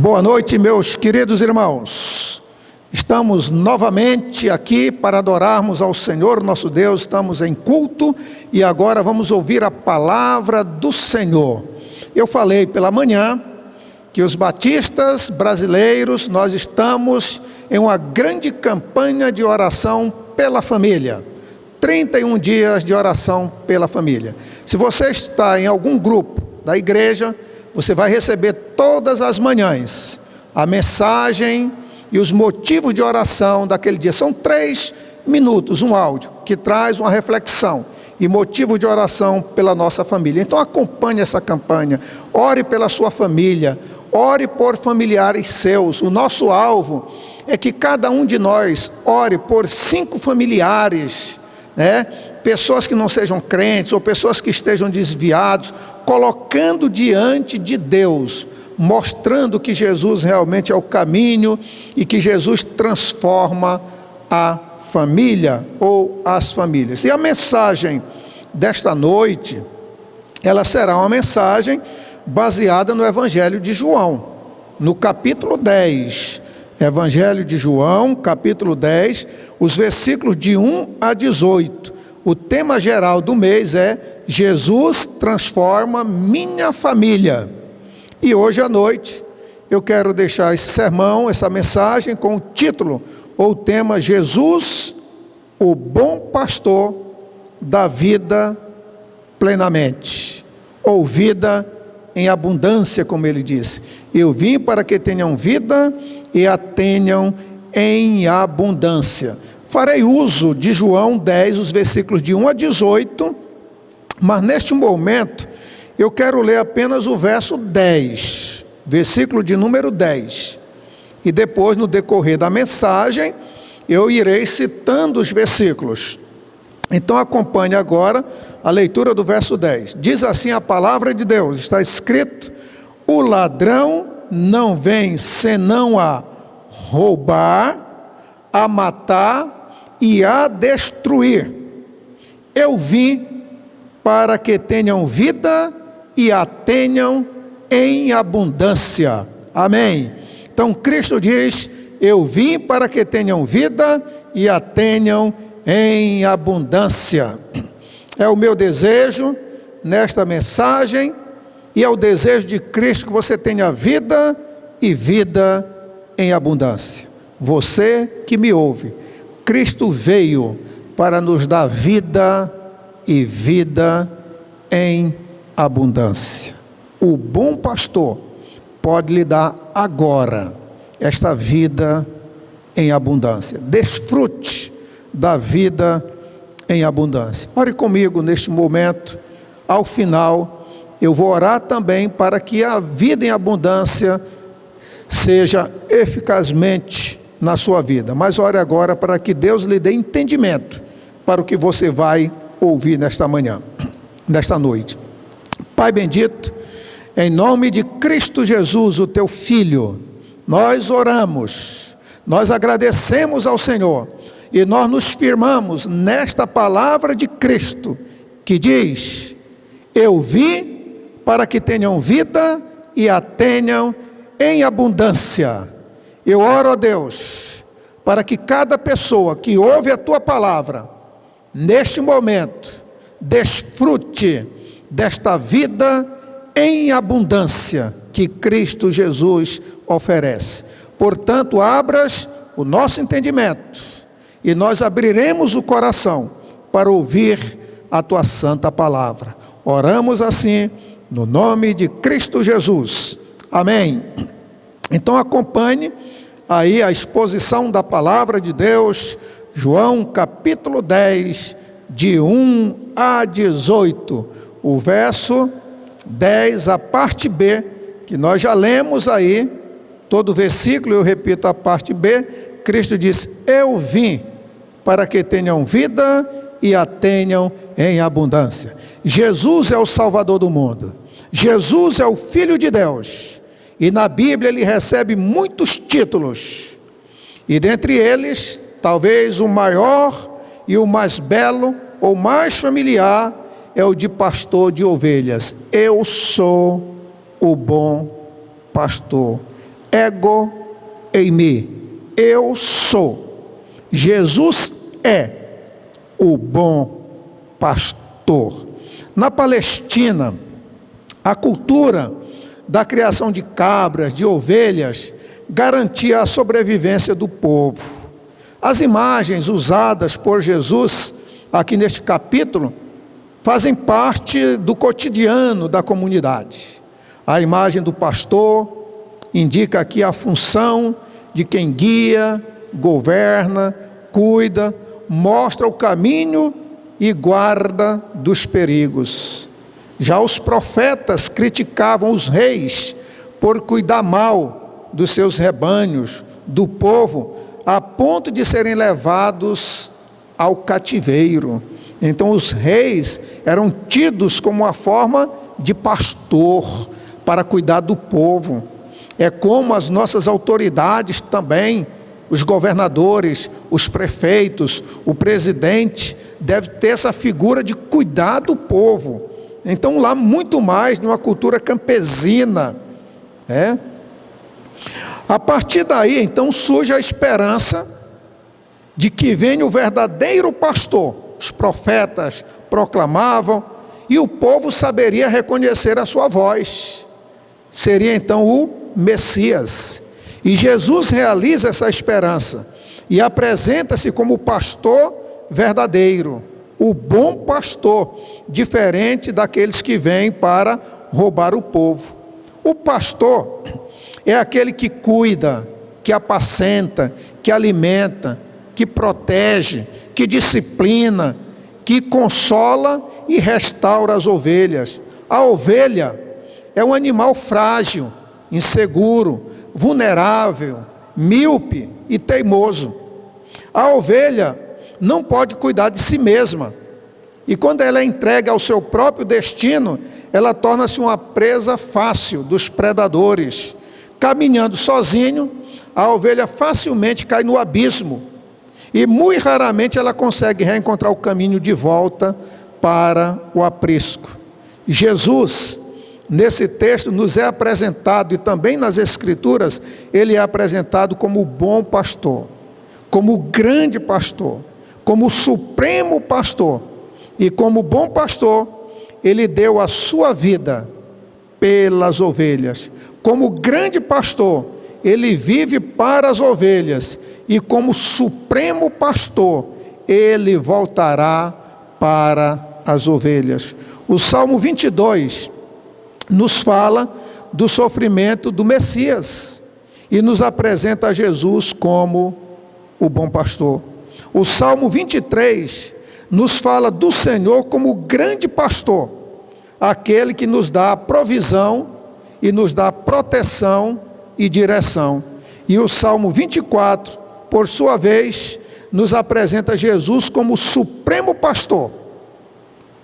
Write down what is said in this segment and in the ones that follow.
Boa noite, meus queridos irmãos. Estamos novamente aqui para adorarmos ao Senhor nosso Deus. Estamos em culto e agora vamos ouvir a palavra do Senhor. Eu falei pela manhã que os batistas brasileiros, nós estamos em uma grande campanha de oração pela família. 31 dias de oração pela família. Se você está em algum grupo da igreja, você vai receber todas as manhãs a mensagem e os motivos de oração daquele dia. São 3 minutos, um áudio, que traz uma reflexão e motivo de oração pela nossa família. Então acompanhe essa campanha, ore pela sua família, ore por familiares seus. O nosso alvo é que cada um de nós ore por 5 familiares, pessoas que não sejam crentes ou pessoas que estejam desviados, colocando diante de Deus, mostrando que Jesus realmente é o caminho e que Jesus transforma a família ou as famílias. E a mensagem desta noite, ela será uma mensagem baseada no Evangelho de João, no capítulo 10. Evangelho de João, capítulo 10, os versículos de 1 a 18. O tema geral do mês é Jesus transforma minha família. E hoje à noite eu quero deixar esse sermão, essa mensagem com o título ou tema: Jesus, o bom pastor da vida plenamente, ou vida em abundância, como ele disse. Eu vim para que tenham vida e a tenham em abundância. Farei uso de João 10, os versículos de 1 a 18, mas neste momento eu quero ler apenas o verso 10, versículo de número 10. E depois, no decorrer da mensagem, eu irei citando os versículos. Então acompanhe agora a leitura do verso 10. Diz assim a palavra de Deus, está escrito: o ladrão não vem senão a roubar, a matar e a destruir. Eu vim para que tenham vida e a tenham em abundância. Amém. Então Cristo diz: eu vim para que tenham vida e a tenham em abundância. É o meu desejo nesta mensagem, e é o desejo de Cristo que você tenha vida e vida em abundância. Você que me ouve, Cristo veio para nos dar vida e vida em abundância. O bom pastor pode lhe dar agora esta vida em abundância. Desfrute da vida em abundância. Ore comigo neste momento. Ao final, eu vou orar também para que a vida em abundância seja eficazmente na sua vida. Mas ore agora para que Deus lhe dê entendimento para o que você vai ouvir nesta manhã, nesta noite. Pai bendito, em nome de Cristo Jesus, o teu Filho, nós oramos, nós agradecemos ao Senhor e nós nos firmamos nesta palavra de Cristo que diz: eu vim para que tenham vida e a tenham em abundância. Eu oro a Deus para que cada pessoa que ouve a tua palavra neste momento desfrute desta vida em abundância que Cristo Jesus oferece. Portanto, abras o nosso entendimento e nós abriremos o coração para ouvir a tua santa palavra. Oramos assim no nome de Cristo Jesus. Amém. Então acompanhe aí a exposição da palavra de Deus, João capítulo 10, de 1 a 18. O verso 10, a parte B, que nós já lemos aí, todo o versículo, eu repito a parte B. Cristo diz: eu vim para que tenham vida e a tenham em abundância. Jesus é o Salvador do mundo. Jesus é o Filho de Deus. E na Bíblia ele recebe muitos títulos. E dentre eles, talvez o maior e o mais belo, ou mais familiar, é o de pastor de ovelhas. Eu sou o bom pastor. ego eimi. Eu sou. Jesus é o bom pastor. Na Palestina, a cultura da criação de cabras, de ovelhas, garantia a sobrevivência do povo. As imagens usadas por Jesus aqui neste capítulo fazem parte do cotidiano da comunidade. A imagem do pastor indica aqui a função de quem guia, governa, cuida, mostra o caminho e guarda dos perigos. Já os profetas criticavam os reis por cuidar mal dos seus rebanhos, do povo, a ponto de serem levados ao cativeiro. Então os reis eram tidos como uma forma de pastor para cuidar do povo. É como as nossas autoridades também, os governadores, os prefeitos, o presidente, deve ter essa figura de cuidar do povo. Então lá muito mais numa cultura campesina. A partir daí então surge a esperança de que venha o verdadeiro pastor. Os profetas proclamavam e o povo saberia reconhecer a sua voz. Seria então o Messias. E Jesus realiza essa esperança e apresenta-se como o pastor verdadeiro, o bom pastor, diferente daqueles que vêm para roubar o povo. O pastor é aquele que cuida, que apacenta, que alimenta, que protege, que disciplina, que consola e restaura as ovelhas. A ovelha é um animal frágil, inseguro, vulnerável, míope e teimoso. A ovelha não pode cuidar de si mesma. E quando ela é entregue ao seu próprio destino, ela torna-se uma presa fácil dos predadores. Caminhando sozinho, a ovelha facilmente cai no abismo. E muito raramente ela consegue reencontrar o caminho de volta para o aprisco. Jesus, nesse texto, nos é apresentado, e também nas Escrituras, ele é apresentado como o bom pastor, como o grande pastor, como o supremo pastor. E como bom pastor, ele deu a sua vida pelas ovelhas. Como grande pastor, ele vive para as ovelhas. E como supremo pastor, ele voltará para as ovelhas. O Salmo 22 nos fala do sofrimento do Messias e nos apresenta a Jesus como o bom pastor. O Salmo 23 nos fala do Senhor como o grande pastor, aquele que nos dá a provisão e nos dá proteção e direção. E o Salmo 24, por sua vez, nos apresenta Jesus como o supremo pastor.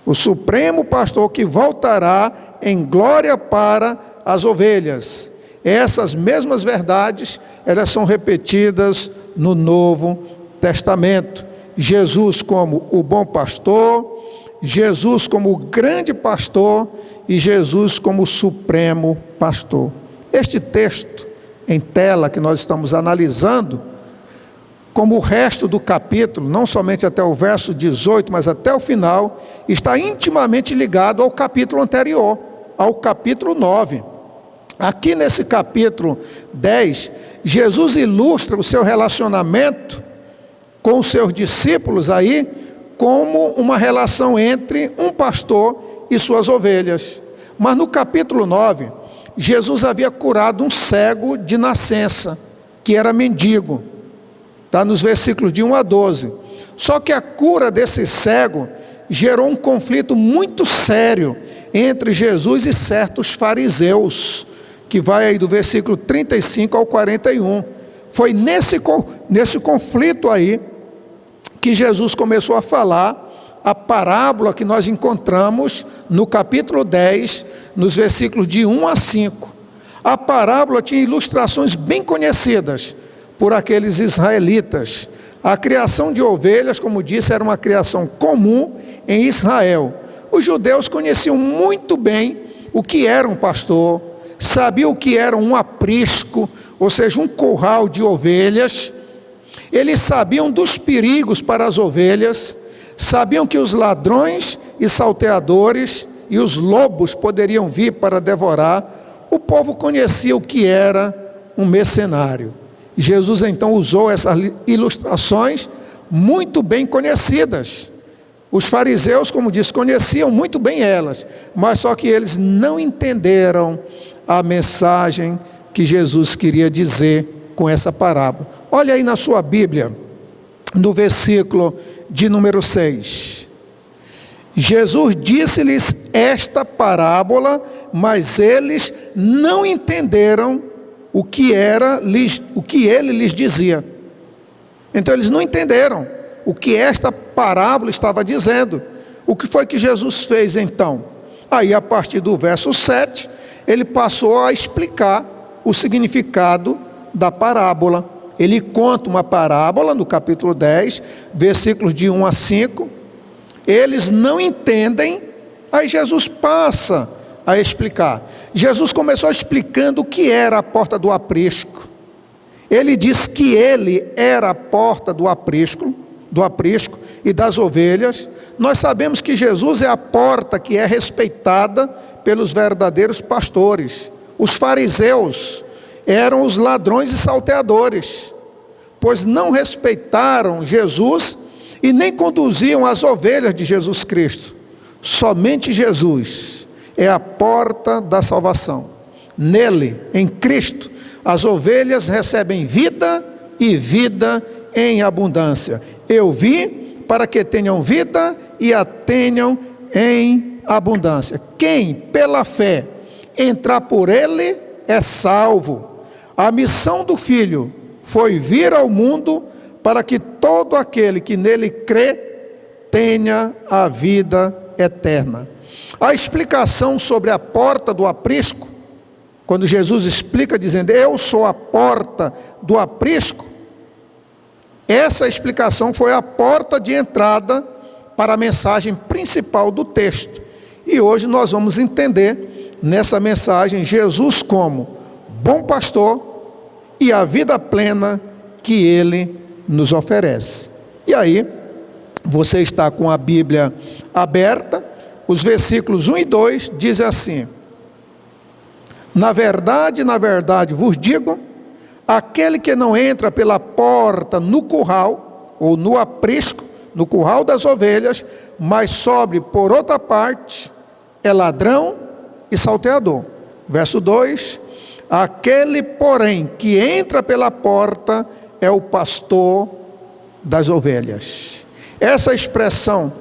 O supremo pastor que voltará em glória para as ovelhas. Essas mesmas verdades, elas são repetidas no Novo Testamento. Jesus como o bom pastor, Jesus como o grande pastor e Jesus como o supremo pastor. Este texto em tela que nós estamos analisando, como o resto do capítulo, não somente até o verso 18, mas até o final, está intimamente ligado ao capítulo anterior, ao capítulo 9. Aqui nesse capítulo 10, Jesus ilustra o seu relacionamento com os seus discípulos aí, como uma relação entre um pastor e suas ovelhas. Mas no capítulo 9, Jesus havia curado um cego de nascença, que era mendigo. Está nos versículos de 1 a 12. Só que a cura desse cego gerou um conflito muito sério entre Jesus e certos fariseus, que vai aí do versículo 35 ao 41. Foi nesse conflito aí que Jesus começou a falar a parábola que nós encontramos no capítulo 10, nos versículos de 1 a 5. A parábola tinha ilustrações bem conhecidas por aqueles israelitas. A criação de ovelhas, como disse, era uma criação comum em Israel. Os judeus conheciam muito bem o que era um pastor, sabiam o que era um aprisco, ou seja, um curral de ovelhas. Eles sabiam dos perigos para as ovelhas, sabiam que os ladrões e salteadores e os lobos poderiam vir para devorar. O povo conhecia o que era um mercenário. Jesus então usou essas ilustrações muito bem conhecidas. Os fariseus, como disse, conheciam muito bem elas, mas só que eles não entenderam a mensagem que Jesus queria dizer com essa parábola. Olha aí na sua Bíblia, no versículo de número 6. Jesus disse-lhes esta parábola, mas eles não entenderam o que ele lhes dizia. Então eles não entenderam o que esta parábola estava dizendo. O que foi que Jesus fez então? Aí a partir do verso 7, ele passou a explicar o significado da parábola. Ele conta uma parábola no capítulo 10, versículos de 1 a 5. Eles não entendem, aí Jesus passa a explicar. Jesus começou explicando o que era a porta do aprisco. Ele disse que ele era a porta do aprisco e das ovelhas. Nós sabemos que Jesus é a porta que é respeitada pelos verdadeiros pastores. Os fariseus eram os ladrões e salteadores, pois não respeitaram Jesus e nem conduziam as ovelhas de Jesus Cristo. Somente Jesus é a porta da salvação. Nele, em Cristo, as ovelhas recebem vida e vida em abundância. Eu vim para que tenham vida e a tenham em abundância. Quem, pela fé, entrar por ele é salvo. A missão do Filho foi vir ao mundo para que todo aquele que nele crê tenha a vida eterna. A explicação sobre a porta do aprisco, quando Jesus explica dizendo, eu sou a porta do aprisco, essa explicação foi a porta de entrada para a mensagem principal do texto. E hoje nós vamos entender nessa mensagem Jesus como bom pastor e a vida plena que ele nos oferece. E aí, você está com a Bíblia aberta, os versículos 1 e 2 dizem assim: na verdade vos digo, aquele que não entra pela porta no curral, ou no aprisco, no curral das ovelhas, mas sobe por outra parte, é ladrão e salteador. Verso 2, aquele, porém, que entra pela porta, é o pastor das ovelhas. Essa expressão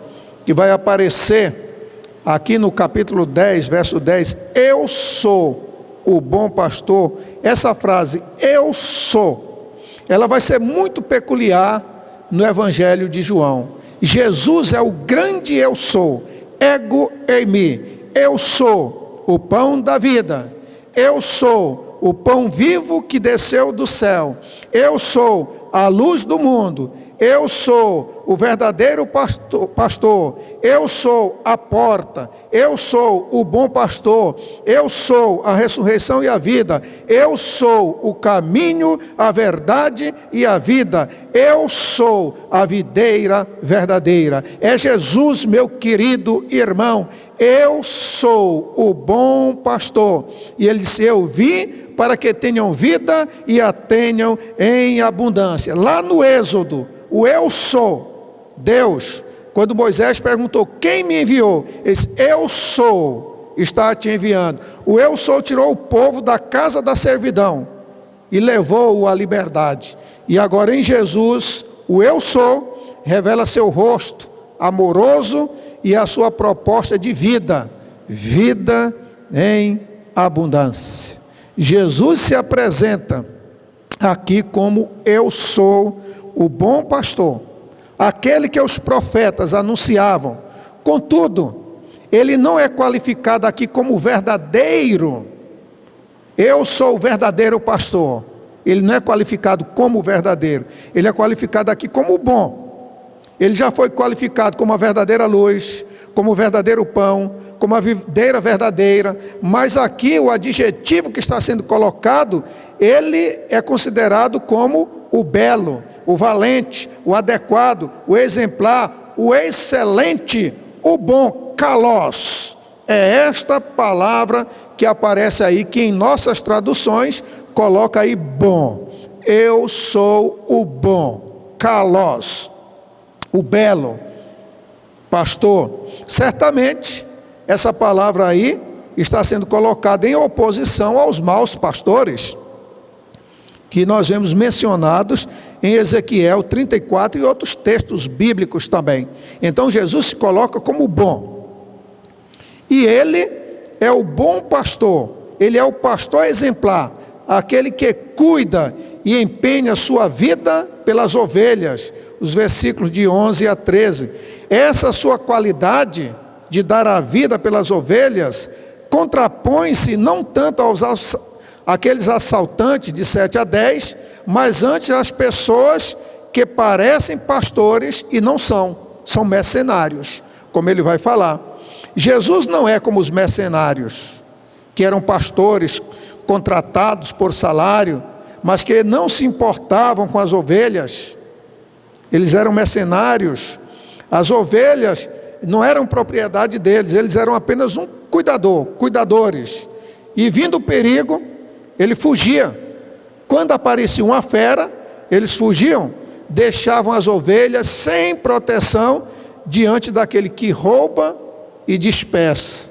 que vai aparecer aqui no capítulo 10, verso 10, eu sou o bom pastor, essa frase, eu sou, ela vai ser muito peculiar no Evangelho de João. Jesus é o grande eu sou, ego eimi, eu sou o pão da vida, eu sou o pão vivo que desceu do céu, eu sou a luz do mundo, eu sou o verdadeiro pastor, eu sou a porta, eu sou o bom pastor, eu sou a ressurreição e a vida, eu sou o caminho, a verdade e a vida, eu sou a videira verdadeira. É Jesus, meu querido irmão, eu sou o bom pastor. E ele disse, eu vim para que tenham vida e a tenham em abundância. Lá no Êxodo, o eu sou, Deus, quando Moisés perguntou, quem me enviou? Ele disse, eu sou, está te enviando. O eu sou tirou o povo da casa da servidão e levou-o à liberdade. E agora em Jesus, o eu sou revela seu rosto amoroso e a sua proposta de vida, vida em abundância. Jesus se apresenta aqui como eu sou o bom pastor, aquele que os profetas anunciavam. Contudo, ele não é qualificado aqui como verdadeiro. Eu sou o verdadeiro pastor. Ele não é qualificado como verdadeiro. Ele é qualificado aqui como bom. Ele já foi qualificado como a verdadeira luz, como o verdadeiro pão, como a videira verdadeira, mas aqui o adjetivo que está sendo colocado, ele é considerado como o belo, o valente, o adequado, o exemplar, o excelente, o bom, kalos. É esta palavra que aparece aí, que em nossas traduções coloca aí bom. Eu sou o bom, kalos, o belo, pastor. Certamente essa palavra aí está sendo colocada em oposição aos maus pastores, que nós vemos mencionados em Ezequiel 34 e outros textos bíblicos também. Então Jesus se coloca como bom. E ele é o bom pastor, ele é o pastor exemplar, aquele que cuida e empenha sua vida pelas ovelhas. Os versículos de 11 a 13. Essa sua qualidade de dar a vida pelas ovelhas contrapõe-se não tanto aos aqueles assaltantes de 7 a 10, mas antes às pessoas que parecem pastores e não são mercenários, como ele vai falar. Jesus não é como os mercenários, que eram pastores contratados por salário, mas que não se importavam com as ovelhas. Eles eram mercenários. As ovelhas não eram propriedade deles, eles eram apenas um cuidadores. E vindo o perigo, ele fugia. Quando aparecia uma fera, eles fugiam, deixavam as ovelhas sem proteção diante daquele que rouba e dispersa.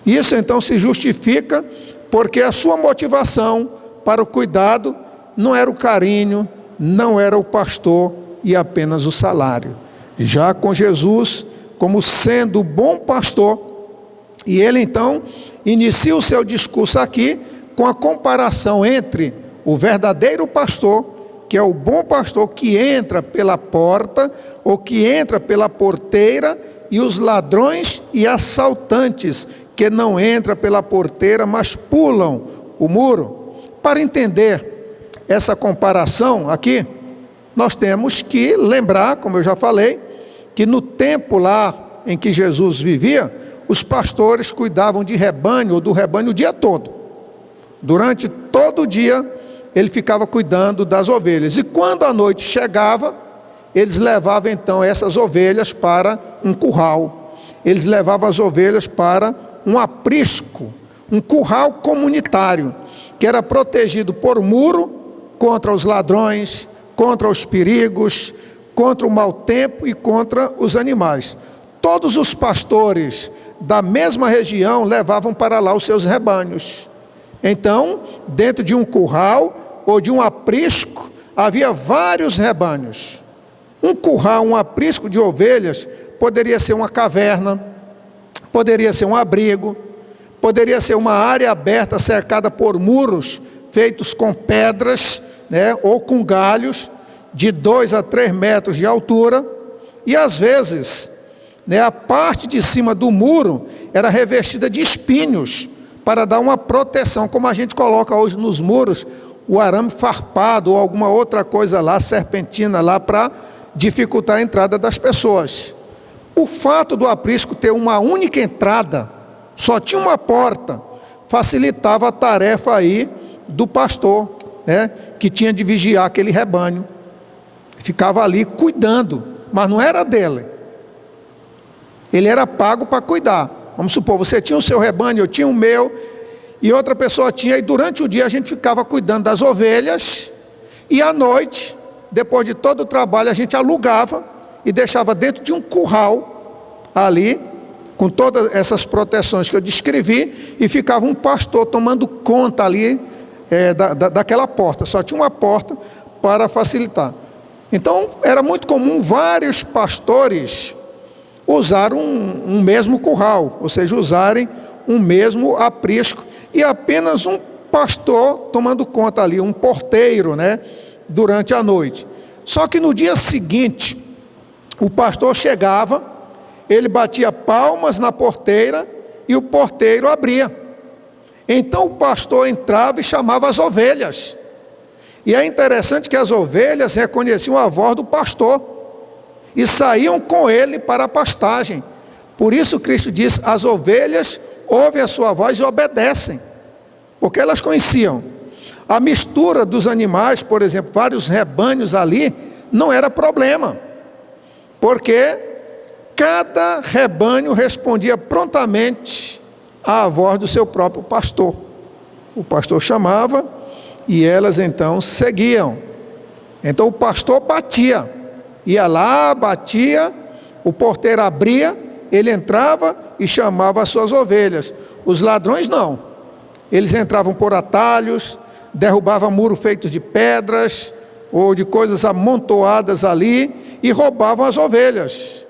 Isso então se justifica porque a sua motivação para o cuidado não era o carinho, não era o pastor e apenas o salário. Já com Jesus, como sendo o bom pastor, e ele então inicia o seu discurso aqui com a comparação entre o verdadeiro pastor, que é o bom pastor que entra pela porta, ou que entra pela porteira, e os ladrões e assaltantes, que não entram pela porteira, mas pulam o muro. Para entender essa comparação aqui, nós temos que lembrar, como eu já falei, que no tempo lá em que Jesus vivia, os pastores cuidavam de rebanho, ou do rebanho o dia todo. Durante todo o dia, ele ficava cuidando das ovelhas. E quando a noite chegava, eles levavam então essas ovelhas para um curral. Eles levavam as ovelhas para um aprisco, um curral comunitário, que era protegido por muro contra os ladrões, contra os perigos, contra o mau tempo e contra os animais. Todos os pastores da mesma região levavam para lá os seus rebanhos. Então, dentro de um curral ou de um aprisco, havia vários rebanhos. Um curral, um aprisco de ovelhas, poderia ser uma caverna, poderia ser um abrigo, poderia ser uma área aberta cercada por muros feitos com pedras, ou com galhos de 2 a 3 metros de altura, e às vezes, a parte de cima do muro era revestida de espinhos, para dar uma proteção, como a gente coloca hoje nos muros, o arame farpado ou alguma outra coisa lá, serpentina lá, para dificultar a entrada das pessoas. O fato do aprisco ter uma única entrada, só tinha uma porta, facilitava a tarefa aí do pastor, que tinha de vigiar aquele rebanho. Ficava ali cuidando, mas não era dele. Ele era pago para cuidar. Vamos supor, você tinha o seu rebanho, eu tinha o meu, e outra pessoa tinha, e durante o dia a gente ficava cuidando das ovelhas, e à noite, depois de todo o trabalho, a gente alugava e deixava dentro de um curral ali, com todas essas proteções que eu descrevi, e ficava um pastor tomando conta ali daquela porta. Só tinha uma porta para facilitar. Então era muito comum vários pastores usar um mesmo curral, ou seja, usarem um mesmo aprisco, e apenas um pastor tomando conta ali, um porteiro, durante a noite. Só que no dia seguinte, o pastor chegava, ele batia palmas na porteira e o porteiro abria. Então o pastor entrava e chamava as ovelhas. E é interessante que as ovelhas reconheciam a voz do pastor e saíam com ele para a pastagem, Por isso Cristo diz: as ovelhas ouvem a sua voz e obedecem, porque elas conheciam. A mistura dos animais, por exemplo, vários rebanhos ali, não era problema, porque cada rebanho respondia prontamente à voz do seu próprio pastor. O pastor chamava e elas então seguiam. Então o pastor batia, ia lá, batia, o porteiro abria, ele entrava e chamava as suas ovelhas. Os ladrões não, eles entravam por atalhos, derrubavam muros feitos de pedras ou de coisas amontoadas ali e roubavam as ovelhas.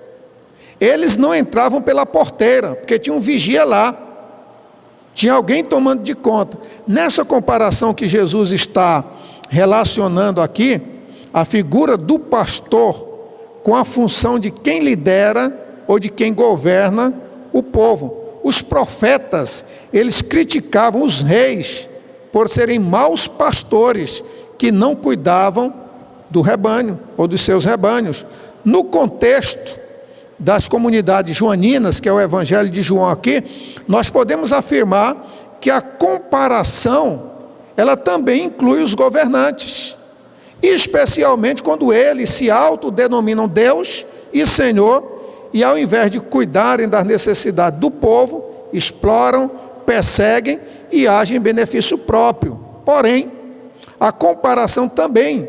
Eles não entravam pela porteira, porque tinha um vigia lá, tinha alguém tomando de conta. Nessa comparação que Jesus está relacionando aqui, a figura do pastor com a função de quem lidera ou de quem governa o povo. Os profetas, eles criticavam os reis por serem maus pastores que não cuidavam do rebanho ou dos seus rebanhos. No contexto das comunidades joaninas, que é o Evangelho de João aqui, nós podemos afirmar que a comparação, ela também inclui os governantes, especialmente quando eles se autodenominam Deus e Senhor, e ao invés de cuidarem das necessidades do povo, exploram, perseguem e agem em benefício próprio. Porém, a comparação também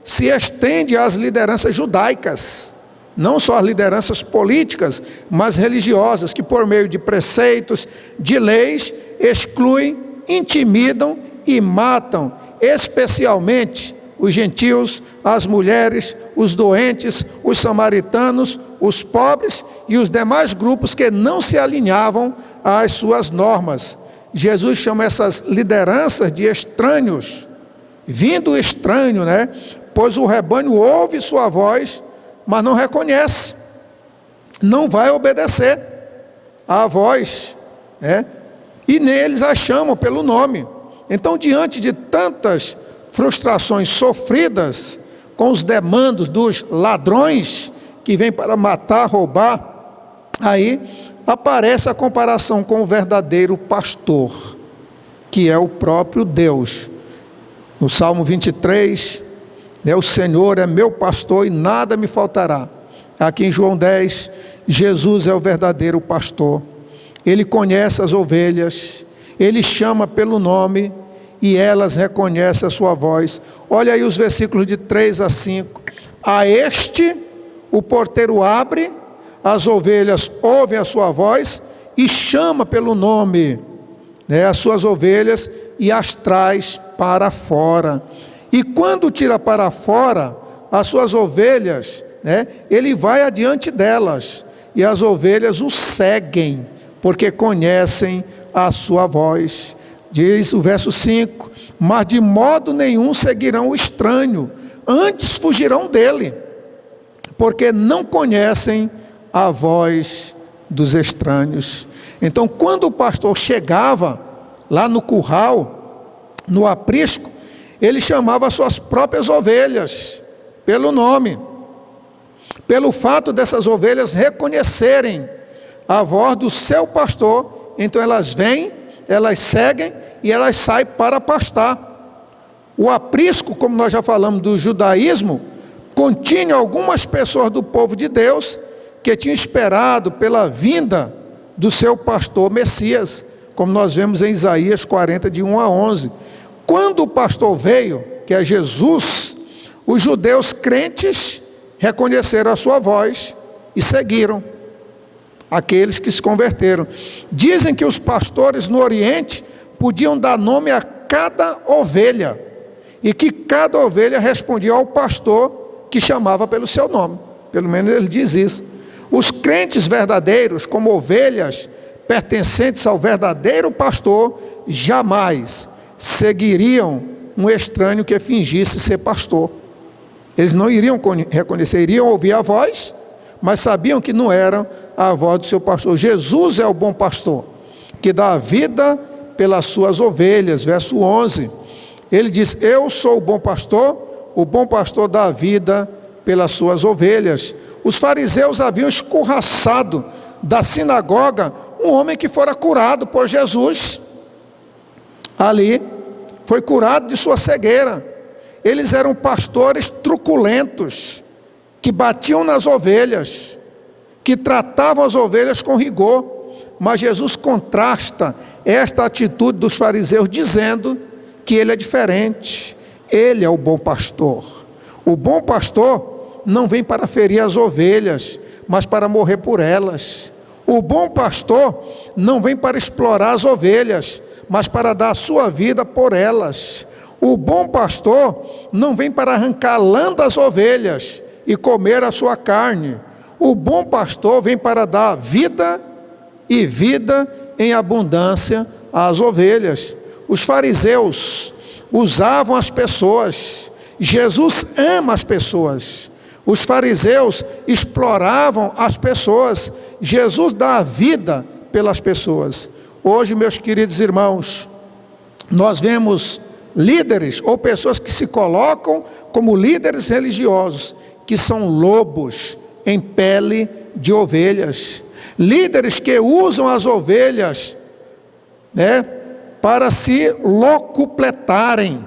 se estende às lideranças judaicas, não só as lideranças políticas, mas religiosas, que por meio de preceitos, de leis, excluem, intimidam e matam, especialmente os gentios, as mulheres, os doentes, os samaritanos, os pobres e os demais grupos que não se alinhavam às suas normas. Jesus chama essas lideranças de estranhos, vindo estranho, né? Pois o rebanho ouve sua voz, mas não reconhece, não vai obedecer à voz, né? E neles a chamam pelo nome. Então, diante de tantas frustrações sofridas com os demandos dos ladrões que vêm para matar, roubar, aí aparece a comparação com o verdadeiro pastor, que é o próprio Deus. No Salmo 23, o Senhor é meu pastor e nada me faltará. Aqui em João 10, Jesus é o verdadeiro pastor. Ele conhece as ovelhas, ele chama pelo nome e elas reconhecem a sua voz. Olha aí os versículos de 3 a 5. A este o porteiro abre, as ovelhas ouvem a sua voz e chama pelo nome, as suas ovelhas e as traz para fora. E quando tira para fora as suas ovelhas, ele vai adiante delas e as ovelhas o seguem, porque conhecem a sua voz. Diz o verso 5, mas de modo nenhum seguirão o estranho, antes fugirão dele, porque não conhecem a voz dos estranhos. Então, quando o pastor chegava lá no curral, no aprisco, ele chamava as suas próprias ovelhas pelo nome, pelo fato dessas ovelhas reconhecerem a voz do seu pastor. Então elas vêm, elas seguem e elas saem para pastar. O aprisco, como nós já falamos do judaísmo, continha algumas pessoas do povo de Deus que tinham esperado pela vinda do seu pastor Messias, como nós vemos em Isaías 40, de 1 a 11. Quando o pastor veio, que é Jesus, os judeus crentes reconheceram a sua voz e seguiram aqueles que se converteram. Dizem que os pastores no Oriente podiam dar nome a cada ovelha, e que cada ovelha respondia ao pastor que chamava pelo seu nome. Pelo menos ele diz isso. Os crentes verdadeiros, como ovelhas pertencentes ao verdadeiro pastor, jamais seguiriam um estranho que fingisse ser pastor. Eles não iriam reconhecer, iriam ouvir a voz, mas sabiam que não era a voz do seu pastor. Jesus é o bom pastor, que dá a vida pelas suas ovelhas. Verso 11, ele diz: eu sou o bom pastor dá a vida pelas suas ovelhas. Os fariseus haviam escorraçado da sinagoga um homem que fora curado por Jesus. Ali, foi curado de sua cegueira. Eles eram pastores truculentos, que batiam nas ovelhas, que tratavam as ovelhas com rigor. Mas Jesus contrasta esta atitude dos fariseus, dizendo que ele é diferente. Ele é o bom pastor. O bom pastor não vem para ferir as ovelhas, mas para morrer por elas. O bom pastor não vem para explorar as ovelhas, mas para dar a sua vida por elas. O bom pastor não vem para arrancar a lã das ovelhas e comer a sua carne. O bom pastor vem para dar vida e vida em abundância às ovelhas. Os fariseus usavam as pessoas. Jesus ama as pessoas. Os fariseus exploravam as pessoas. Jesus dá a vida pelas pessoas. Hoje, meus queridos irmãos, nós vemos líderes ou pessoas que se colocam como líderes religiosos, que são lobos em pele de ovelhas. Líderes que usam as ovelhas, para se locupletarem.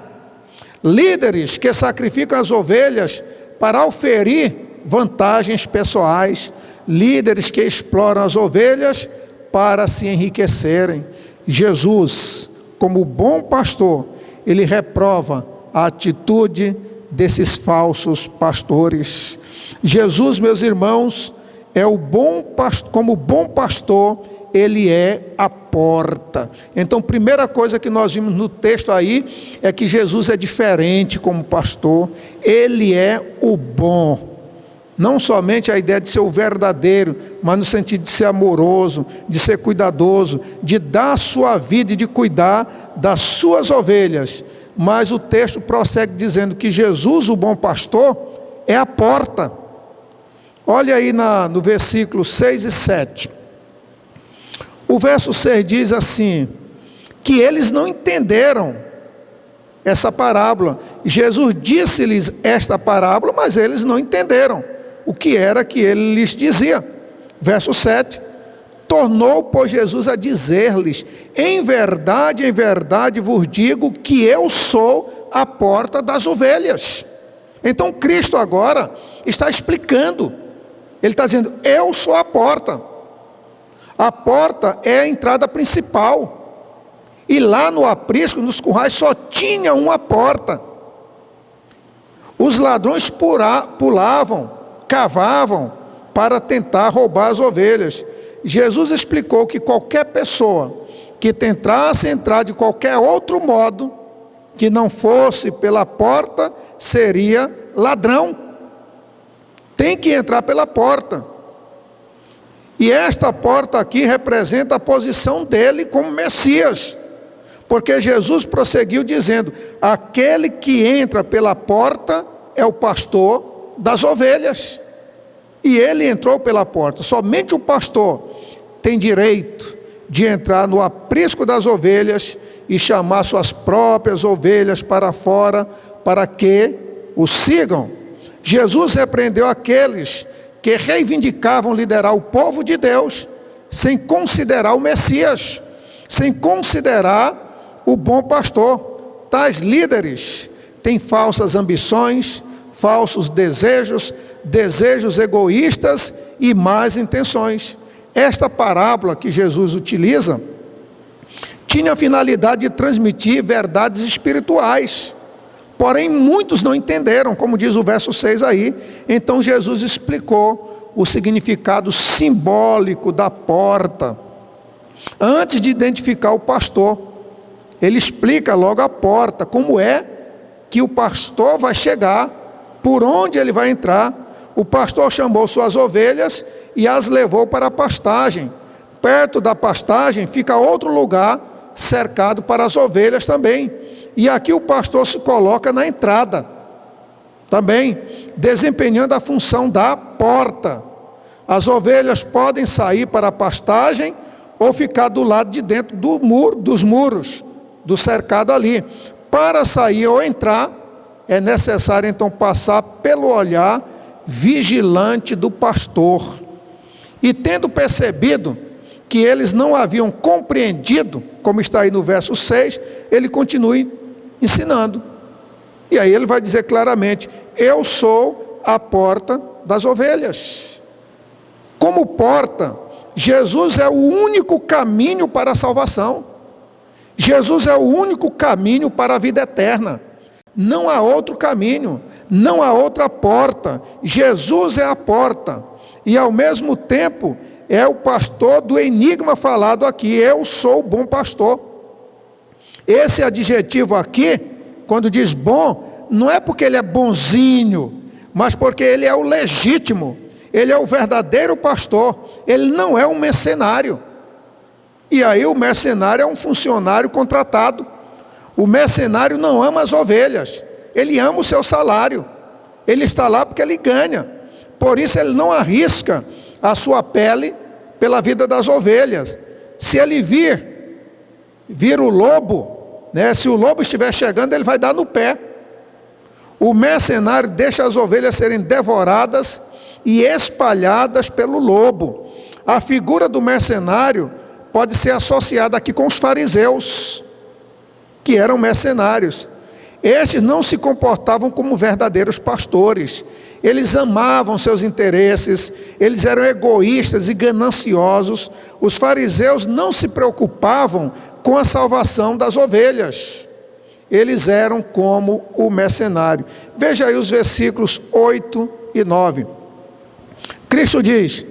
Líderes que sacrificam as ovelhas para oferir vantagens pessoais. Líderes que exploram as ovelhas para se enriquecerem. Jesus, como bom pastor, ele reprova a atitude desses falsos pastores. Jesus, meus irmãos, é o bom pastor. Como bom pastor, ele é a porta. Então, primeira coisa que nós vimos no texto aí é que Jesus é diferente como pastor. Ele é o bom. Não somente a ideia de ser o verdadeiro, mas no sentido de ser amoroso, de ser cuidadoso, de dar a sua vida e de cuidar das suas ovelhas. Mas o texto prossegue dizendo que Jesus, o bom pastor, é a porta. Olha aí no versículo 6 e 7. O verso 6 diz assim, que eles não entenderam essa parábola. Jesus disse-lhes esta parábola, mas eles não entenderam o que era que ele lhes dizia. Verso 7. Tornou, pois, Jesus a dizer-lhes, em verdade vos digo que eu sou a porta das ovelhas. Então Cristo agora está explicando. Ele está dizendo, eu sou a porta. A porta é a entrada principal. E lá no aprisco, nos currais, só tinha uma porta. Os ladrões pulavam, cavavam para tentar roubar as ovelhas. Jesus explicou que qualquer pessoa que tentasse entrar de qualquer outro modo, que não fosse pela porta, seria ladrão. Tem que entrar pela porta. E esta porta aqui representa a posição dele como Messias. Porque Jesus prosseguiu dizendo, aquele que entra pela porta é o pastor das ovelhas. E ele entrou pela porta. Somente o pastor tem direito de entrar no aprisco das ovelhas e chamar suas próprias ovelhas para fora, para que o sigam. Jesus repreendeu aqueles que reivindicavam liderar o povo de Deus, sem considerar o Messias, sem considerar o bom pastor. Tais líderes têm falsas ambições, falsos desejos, desejos egoístas e más intenções. Esta parábola que Jesus utiliza tinha a finalidade de transmitir verdades espirituais, porém muitos não entenderam, como diz o verso 6 aí. Então Jesus explicou o significado simbólico da porta. Antes de identificar o pastor, ele explica logo a porta, como é que o pastor vai chegar, por onde ele vai entrar. O pastor chamou suas ovelhas e as levou para a pastagem. Perto da pastagem fica outro lugar cercado para as ovelhas também. E aqui o pastor se coloca na entrada, também desempenhando a função da porta. As ovelhas podem sair para a pastagem ou ficar do lado de dentro dos muros, do cercado ali. Para sair ou entrar, é necessário então passar pelo olhar vigilante do pastor. E tendo percebido que eles não haviam compreendido, como está aí no verso 6, ele continua ensinando. E aí ele vai dizer claramente: eu sou a porta das ovelhas. Como porta, Jesus é o único caminho para a salvação. Jesus é o único caminho para a vida eterna. Não há outro caminho, não há outra porta. Jesus é a porta. E ao mesmo tempo é o pastor do enigma falado aqui: eu sou o bom pastor. Esse adjetivo aqui, quando diz bom, não é porque ele é bonzinho, mas porque ele é o legítimo, ele é o verdadeiro pastor, ele não é um mercenário. E aí o mercenário é um funcionário contratado. O mercenário não ama as ovelhas, ele ama o seu salário, ele está lá porque ele ganha. Por isso ele não arrisca a sua pele pela vida das ovelhas. Se ele vir o lobo, né, se o lobo estiver chegando, ele vai dar no pé. O mercenário deixa as ovelhas serem devoradas e espalhadas pelo lobo. A figura do mercenário pode ser associada aqui com os fariseus, que eram mercenários. Estes não se comportavam como verdadeiros pastores. Eles amavam seus interesses, eles eram egoístas e gananciosos. Os fariseus não se preocupavam com a salvação das ovelhas. Eles eram como o mercenário. Veja aí os versículos 8 e 9. Cristo diz: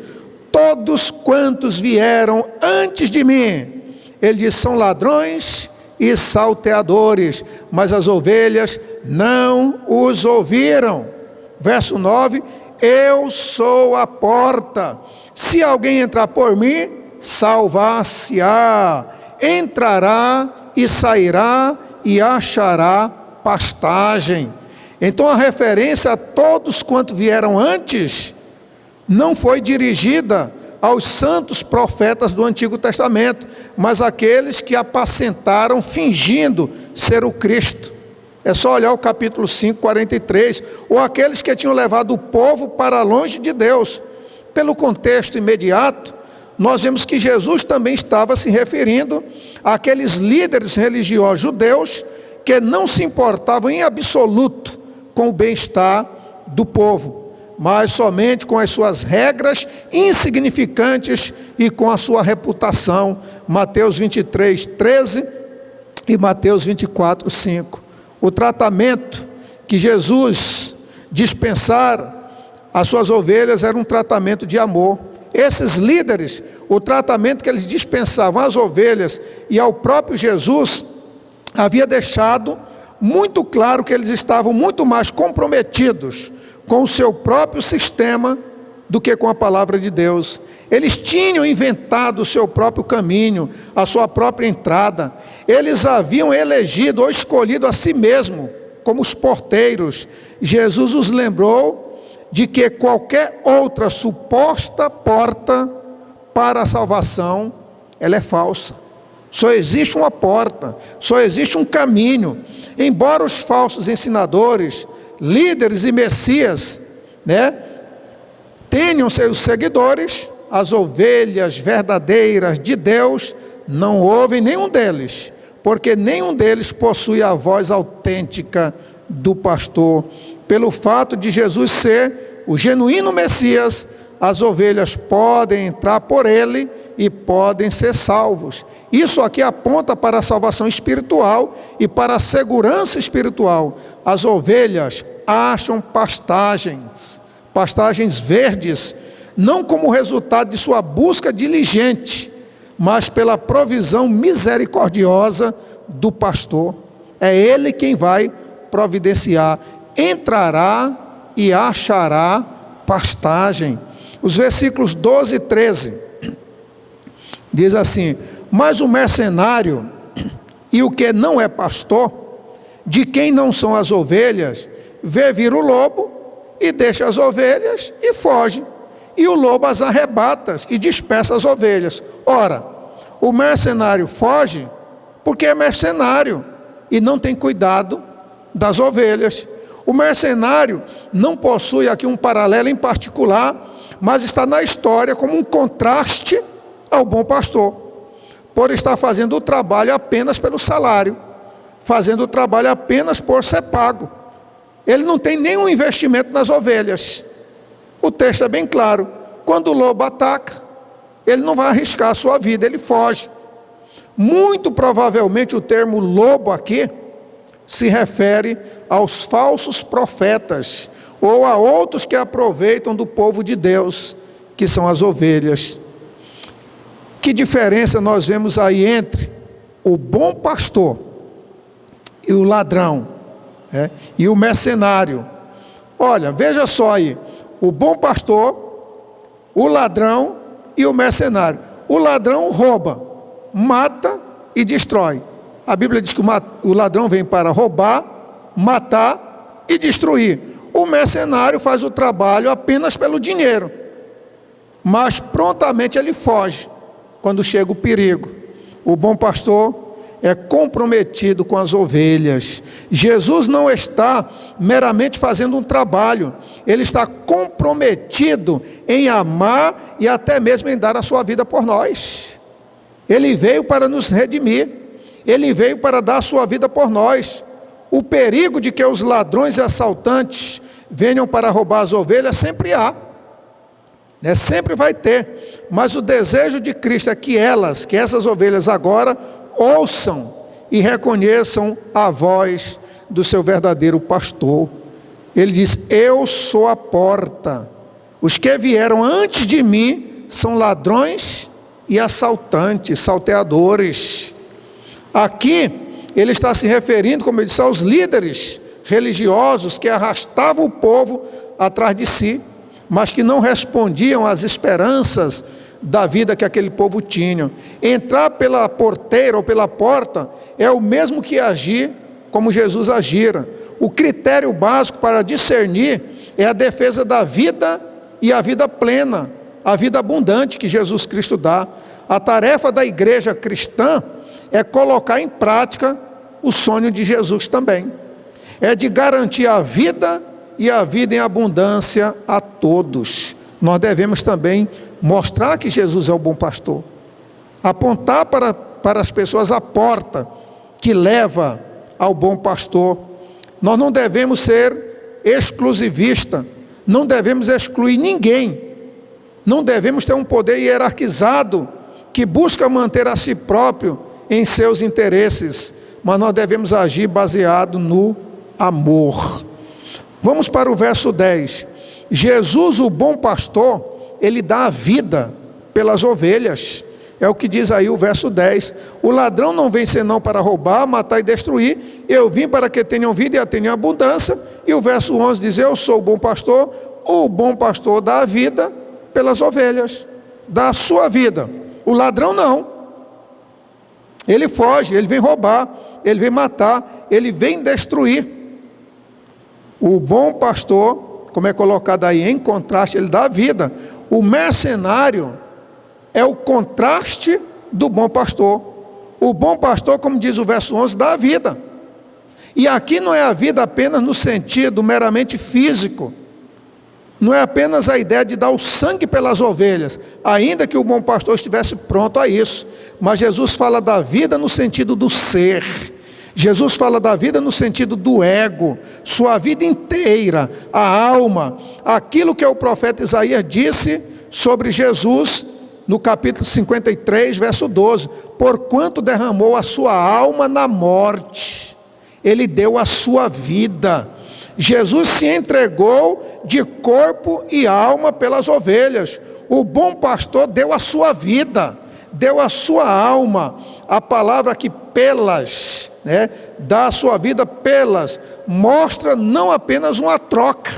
todos quantos vieram antes de mim, ele diz, são ladrões e salteadores, mas as ovelhas não os ouviram. Verso 9: eu sou a porta, se alguém entrar por mim, salvar-se-á, entrará e sairá e achará pastagem. Então a referência a todos quantos vieram antes não foi dirigida aos santos profetas do Antigo Testamento, mas àqueles que apacentaram fingindo ser o Cristo. É só olhar o capítulo 5, 43, ou aqueles que tinham levado o povo para longe de Deus. Pelo contexto imediato, nós vemos que Jesus também estava se referindo àqueles líderes religiosos judeus que não se importavam em absoluto com o bem-estar do povo, mas somente com as suas regras insignificantes e com a sua reputação. Mateus 23, 13 e Mateus 24, 5. O tratamento que Jesus dispensara às suas ovelhas era um tratamento de amor. Esses líderes, o tratamento que eles dispensavam às ovelhas e ao próprio Jesus, havia deixado muito claro que eles estavam muito mais comprometidos com o seu próprio sistema do que com a palavra de Deus. Eles tinham inventado o seu próprio caminho, a sua própria entrada. Eles haviam elegido ou escolhido a si mesmo como os porteiros. Jesus os lembrou de que qualquer outra suposta porta para a salvação, ela é falsa. Só existe uma porta, só existe um caminho. Embora os falsos ensinadores, líderes e messias, tenham seus seguidores, as ovelhas verdadeiras de Deus não ouvem nenhum deles, porque nenhum deles possui a voz autêntica do pastor. Pelo fato de Jesus ser o genuíno Messias, as ovelhas podem entrar por ele e podem ser salvos. Isso aqui aponta para a salvação espiritual e para a segurança espiritual. As ovelhas acham pastagens verdes, não como resultado de sua busca diligente, mas pela provisão misericordiosa do pastor. É ele quem vai providenciar. Entrará e achará pastagem. Os versículos 12 e 13 diz assim: mas o mercenário e o que não é pastor, de quem não são as ovelhas, vê vir o lobo e deixa as ovelhas e foge, e o lobo as arrebata e dispersa as ovelhas. Ora, o mercenário foge porque é mercenário e não tem cuidado das ovelhas. O mercenário não possui aqui um paralelo em particular, mas está na história como um contraste ao bom pastor, por estar fazendo o trabalho apenas pelo salário, fazendo o trabalho apenas por ser pago. Ele não tem nenhum investimento nas ovelhas. O texto é bem claro: quando o lobo ataca, ele não vai arriscar a sua vida, ele foge. Muito provavelmente o termo lobo aqui se refere aos falsos profetas, ou a outros que aproveitam do povo de Deus, que são as ovelhas. Que diferença nós vemos aí entre o bom pastor e o ladrão, e o mercenário? Olha, veja só aí: o bom pastor, o ladrão e o mercenário. O ladrão rouba, mata e destrói. A Bíblia diz que o ladrão vem para roubar, matar e destruir. O mercenário faz o trabalho apenas pelo dinheiro, mas prontamente ele foge quando chega o perigo. O bom pastor é comprometido com as ovelhas. Jesus não está meramente fazendo um trabalho, ele está comprometido em amar e até mesmo em dar a sua vida por nós. Ele veio para nos redimir, ele veio para dar a sua vida por nós. O perigo de que os ladrões e assaltantes venham para roubar as ovelhas sempre há, sempre vai ter, mas o desejo de Cristo é que essas ovelhas agora ouçam e reconheçam a voz do seu verdadeiro pastor. Ele diz: eu sou a porta, os que vieram antes de mim são ladrões e assaltantes, salteadores. Aqui ele está se referindo, como eu disse, aos líderes religiosos que arrastavam o povo atrás de si, mas que não respondiam às esperanças da vida que aquele povo tinha. Entrar pela porteira ou pela porta é o mesmo que agir como Jesus agira. O critério básico para discernir é a defesa da vida e a vida plena, a vida abundante que Jesus Cristo dá. A tarefa da igreja cristã é colocar em prática o sonho de Jesus também. É de garantir a vida e a vida em abundância a todos. Nós devemos também mostrar que Jesus é o bom pastor, apontar para as pessoas a porta que leva ao bom pastor. Nós não devemos ser exclusivistas, não devemos excluir ninguém, não devemos ter um poder hierarquizado que busca manter a si próprio em seus interesses, mas nós devemos agir baseado no amor. Vamos para o verso 10. Jesus, o bom pastor, ele dá a vida pelas ovelhas. É o que diz aí o verso 10. O ladrão não vem senão para roubar, matar e destruir. Eu vim para que tenham vida e a tenham abundância. E o verso 11 diz: eu sou o bom pastor. O bom pastor dá a vida pelas ovelhas, dá a sua vida. O ladrão não. Ele foge, ele vem roubar, ele vem matar, ele vem destruir. O bom pastor, como é colocado aí em contraste, ele dá a vida. O mercenário é o contraste do bom pastor. O bom pastor, como diz o verso 11, dá a vida. E aqui não é a vida apenas no sentido meramente físico. Não é apenas a ideia de dar o sangue pelas ovelhas, ainda que o bom pastor estivesse pronto a isso. Mas Jesus fala da vida no sentido do ser. Jesus fala da vida no sentido do ego, sua vida inteira, a alma. Aquilo que o profeta Isaías disse sobre Jesus no capítulo 53, verso 12: porquanto derramou a sua alma na morte, ele deu a sua vida. Jesus se entregou de corpo e alma pelas ovelhas. O bom pastor deu a sua vida, deu a sua alma. A palavra aqui, pelas, dá a sua vida pelas, mostra não apenas uma troca,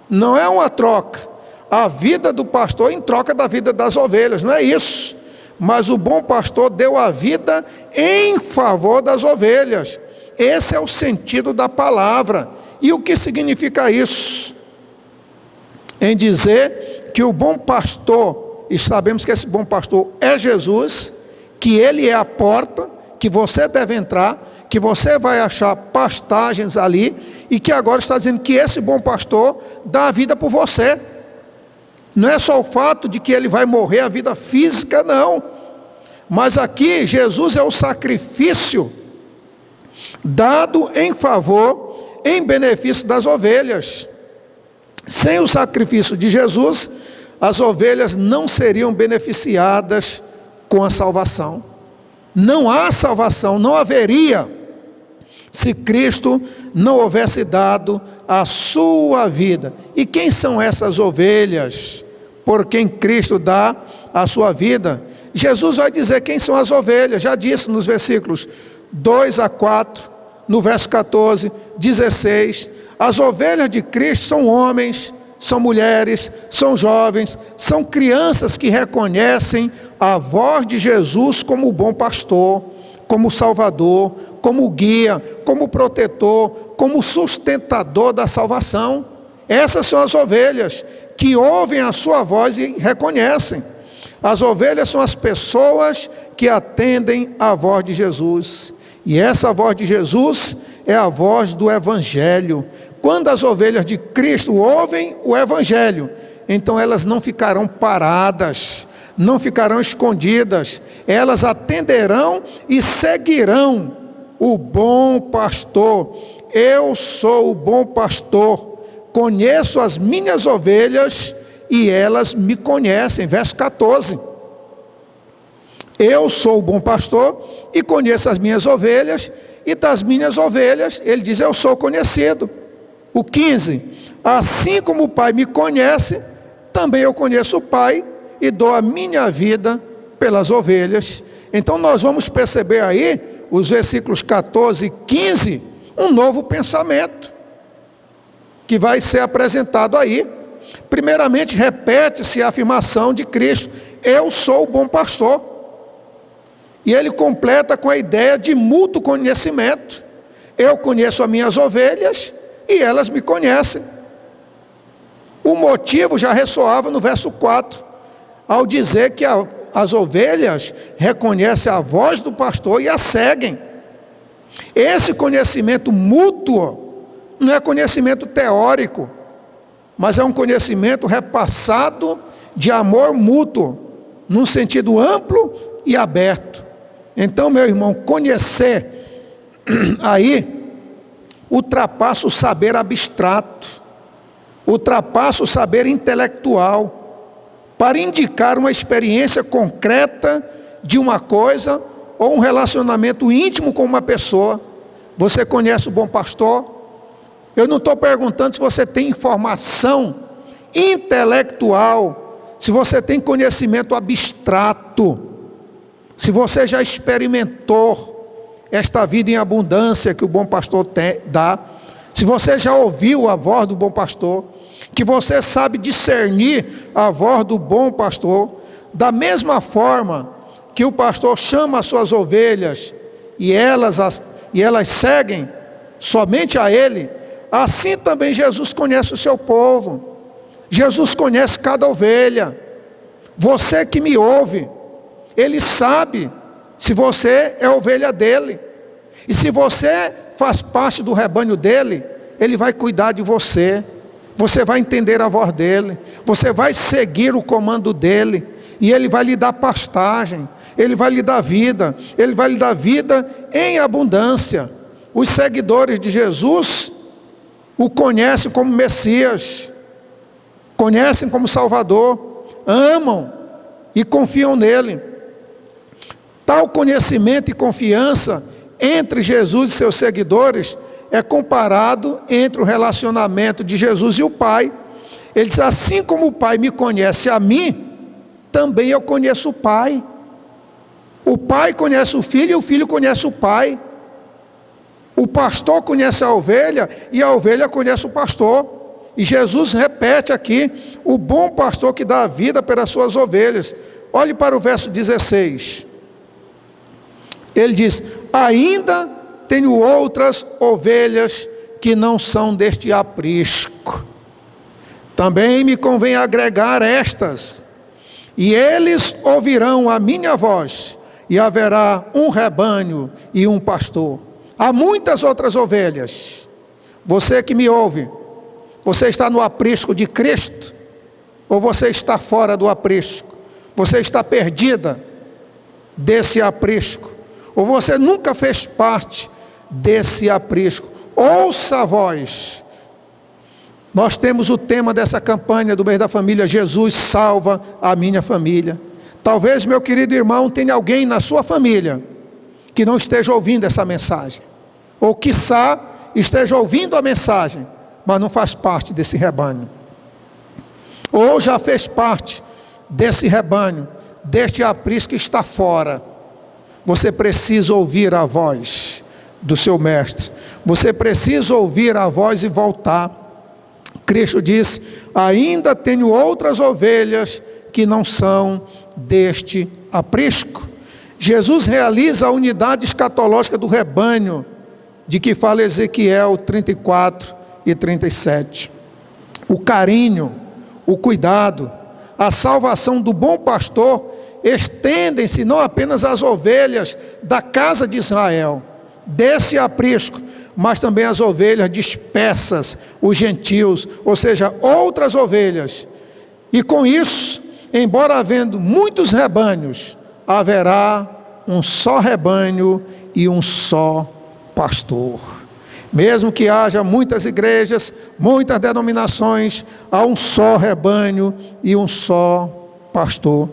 não é uma troca, a vida do pastor em troca da vida das ovelhas, não é isso, mas o bom pastor deu a vida em favor das ovelhas. Esse é o sentido da palavra. E o que significa isso? Em dizer que o bom pastor, e sabemos que esse bom pastor é Jesus, que ele é a porta, que você deve entrar, que você vai achar pastagens ali, e que agora está dizendo que esse bom pastor dá a vida por você. Não é só o fato de que ele vai morrer a vida física, não. Mas aqui Jesus é o sacrifício dado em favor, em benefício das ovelhas. Sem o sacrifício de Jesus, as ovelhas não seriam beneficiadas com a salvação. Não há salvação, não haveria, se Cristo não houvesse dado a sua vida. E quem são essas ovelhas por quem Cristo dá a sua vida? Jesus vai dizer quem são as ovelhas, já disse nos versículos 2 a 4, no verso 14, 16, as ovelhas de Cristo são homens, são mulheres, são jovens, são crianças que reconhecem a voz de Jesus como o bom pastor, como Salvador, como guia, como protetor, como sustentador da salvação. Essas são as ovelhas que ouvem a sua voz e reconhecem. As ovelhas são as pessoas que atendem à voz de Jesus. E essa voz de Jesus é a voz do Evangelho. Quando as ovelhas de Cristo ouvem o Evangelho, então elas não ficarão paradas, não ficarão escondidas, elas atenderão e seguirão o bom pastor. Eu sou o bom pastor, conheço as minhas ovelhas e elas me conhecem. Verso 14. Eu sou o bom pastor e conheço as minhas ovelhas, e das minhas ovelhas, ele diz, eu sou conhecido. O 15, assim como o Pai me conhece, também eu conheço o Pai e dou a minha vida pelas ovelhas. Então nós vamos perceber aí, os versículos 14 e 15, um novo pensamento que vai ser apresentado aí. Primeiramente, repete-se a afirmação de Cristo, eu sou o bom pastor. E ele completa com a ideia de mútuo conhecimento. Eu conheço as minhas ovelhas e elas me conhecem. O motivo já ressoava no verso 4, ao dizer que as ovelhas reconhecem a voz do pastor e a seguem. Esse conhecimento mútuo não é conhecimento teórico, mas é um conhecimento repassado de amor mútuo, num sentido amplo e aberto. Então, meu irmão, conhecer aí ultrapassa o saber abstrato, ultrapassa o saber intelectual, para indicar uma experiência concreta de uma coisa ou um relacionamento íntimo com uma pessoa. Você conhece o bom pastor? Eu não estou perguntando se você tem informação intelectual, se você tem conhecimento abstrato, se você já experimentou esta vida em abundância que o bom pastor dá, se você já ouviu a voz do bom pastor, que você sabe discernir a voz do bom pastor, da mesma forma que o pastor chama as suas ovelhas e elas seguem somente a ele, assim também Jesus conhece o seu povo. Jesus conhece cada ovelha. Você que me ouve, ele sabe se você é ovelha dele. E se você faz parte do rebanho dele, ele vai cuidar de você. Você vai entender a voz dele. Você vai seguir o comando dele. E ele vai lhe dar pastagem. Ele vai lhe dar vida. Ele vai lhe dar vida em abundância. Os seguidores de Jesus o conhecem como Messias. Conhecem como Salvador. Amam e confiam nele. Tal conhecimento e confiança entre Jesus e seus seguidores é comparado entre o relacionamento de Jesus e o Pai. Ele diz, assim como o Pai me conhece a mim, também eu conheço o Pai. O Pai conhece o Filho e o Filho conhece o Pai. O pastor conhece a ovelha e a ovelha conhece o pastor. E Jesus repete aqui, o bom pastor que dá a vida pelas suas ovelhas. Olhe para o verso 16. Ele diz, ainda tenho outras ovelhas que não são deste aprisco. Também me convém agregar estas. E eles ouvirão a minha voz, e haverá um rebanho e um pastor. Há muitas outras ovelhas. Você que me ouve, você está no aprisco de Cristo. Ou você está fora do aprisco? Você está perdida desse aprisco? Ou você nunca fez parte desse aprisco? Ouça a voz. Nós temos o tema dessa campanha do mês da família: Jesus salva a minha família. Talvez, meu querido irmão, tenha alguém na sua família que não esteja ouvindo essa mensagem, ou quiçá esteja ouvindo a mensagem, mas não faz parte desse rebanho, ou já fez parte desse rebanho, deste aprisco que está fora. Você precisa ouvir a voz do seu mestre, você precisa ouvir a voz e voltar. Cristo diz: ainda tenho outras ovelhas que não são deste aprisco. Jesus realiza a unidade escatológica do rebanho, de que fala Ezequiel 34 e 37. O carinho, o cuidado, a salvação do bom pastor estendem-se não apenas às ovelhas da casa de Israel, desse aprisco, mas também às ovelhas dispersas, os gentios, ou seja, outras ovelhas. E com isso, embora havendo muitos rebanhos, haverá um só rebanho e um só pastor. Mesmo que haja muitas igrejas, muitas denominações, há um só rebanho e um só pastor.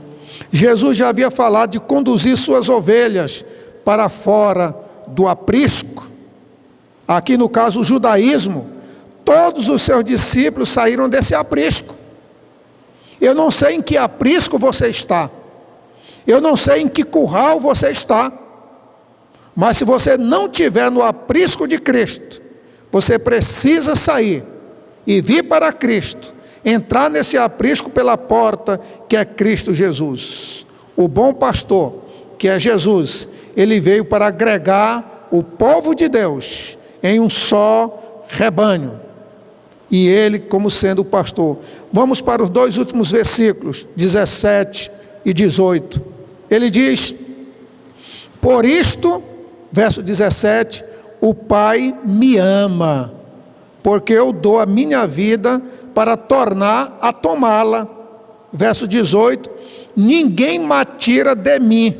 Jesus já havia falado de conduzir suas ovelhas para fora do aprisco. Aqui no caso o judaísmo, todos os seus discípulos saíram desse aprisco. Eu não sei em que aprisco você está, eu não sei em que curral você está, mas se você não estiver no aprisco de Cristo, você precisa sair e vir para Cristo, entrar nesse aprisco pela porta que é Cristo Jesus. O bom pastor, que é Jesus, ele veio para agregar o povo de Deus em um só rebanho, e ele como sendo o pastor. Vamos para os dois últimos versículos, 17 e 18. Ele diz: por isto, verso 17, o Pai me ama, porque eu dou a minha vida para tornar a tomá-la. Verso 18, ninguém me tira de mim,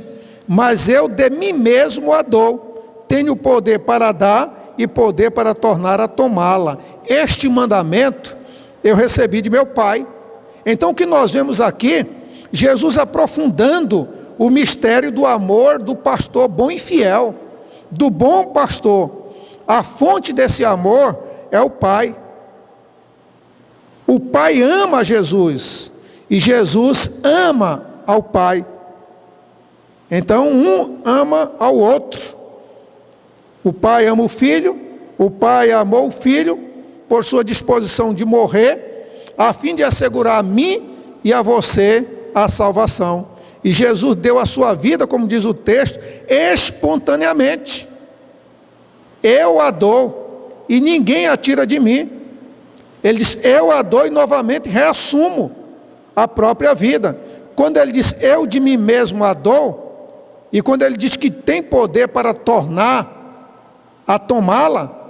mas eu de mim mesmo a dou. Tenho poder para dar e poder para tornar a tomá-la. Este mandamento eu recebi de meu Pai. Então o que nós vemos aqui, Jesus aprofundando o mistério do amor do pastor bom e fiel, do bom pastor. A fonte desse amor é o Pai. O Pai ama Jesus e Jesus ama ao Pai. Então um ama ao outro. O Pai ama o Filho, o Pai amou o Filho por sua disposição de morrer, a fim de assegurar a mim e a você a salvação. E Jesus deu a sua vida, como diz o texto, espontaneamente. Eu a dou e ninguém a tira de mim. Ele diz: eu a dou e novamente reassumo a própria vida. Quando ele diz eu de mim mesmo a dou, e quando ele diz que tem poder para tornar a tomá-la,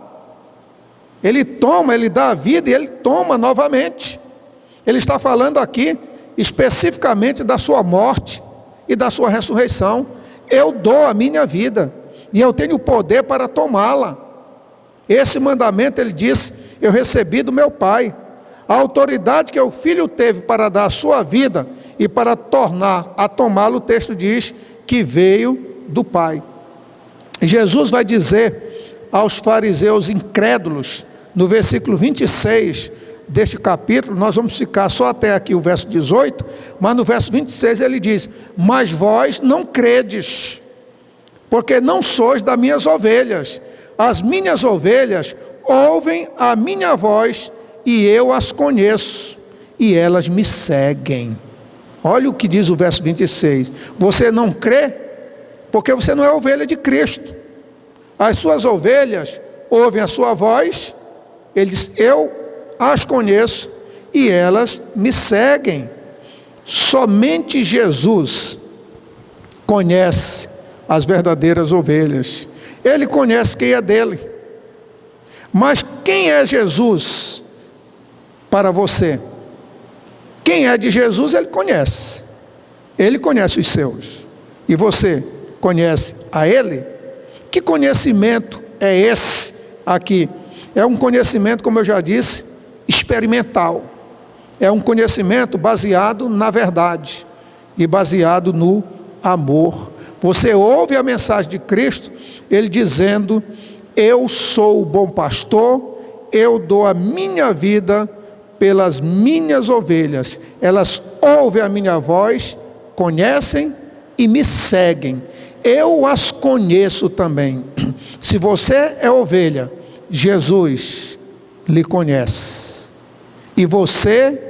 ele toma, ele dá a vida e ele toma novamente. Ele está falando aqui especificamente da sua morte e da sua ressurreição. Eu dou a minha vida e eu tenho poder para tomá-la. Esse mandamento, ele diz, eu recebi do meu Pai. A autoridade que o Filho teve para dar a sua vida e para tornar a tomá-la, o texto diz que veio do Pai. Jesus vai dizer aos fariseus incrédulos, no versículo 26 deste capítulo, nós vamos ficar só até aqui o verso 18, mas no verso 26 ele diz: mas vós não credes, porque não sois das minhas ovelhas. As minhas ovelhas ouvem a minha voz e eu as conheço, e elas me seguem. Olha o que diz o verso 26. Você não crê, porque você não é ovelha de Cristo. As suas ovelhas ouvem a sua voz, ele diz, eu as conheço e elas me seguem. Somente Jesus conhece as verdadeiras ovelhas. Ele conhece quem é dele. Mas quem é Jesus para você? Quem é de Jesus, ele conhece. Ele conhece os seus. E você conhece a ele? Que conhecimento é esse aqui? É um conhecimento, como eu já disse, experimental. É um conhecimento baseado na verdade e baseado no amor. Você ouve a mensagem de Cristo, ele dizendo: eu sou o bom pastor, eu dou a minha vida pelas minhas ovelhas. Elas ouvem a minha voz, conhecem e me seguem. Eu as conheço também. Se você é ovelha, Jesus lhe conhece. E você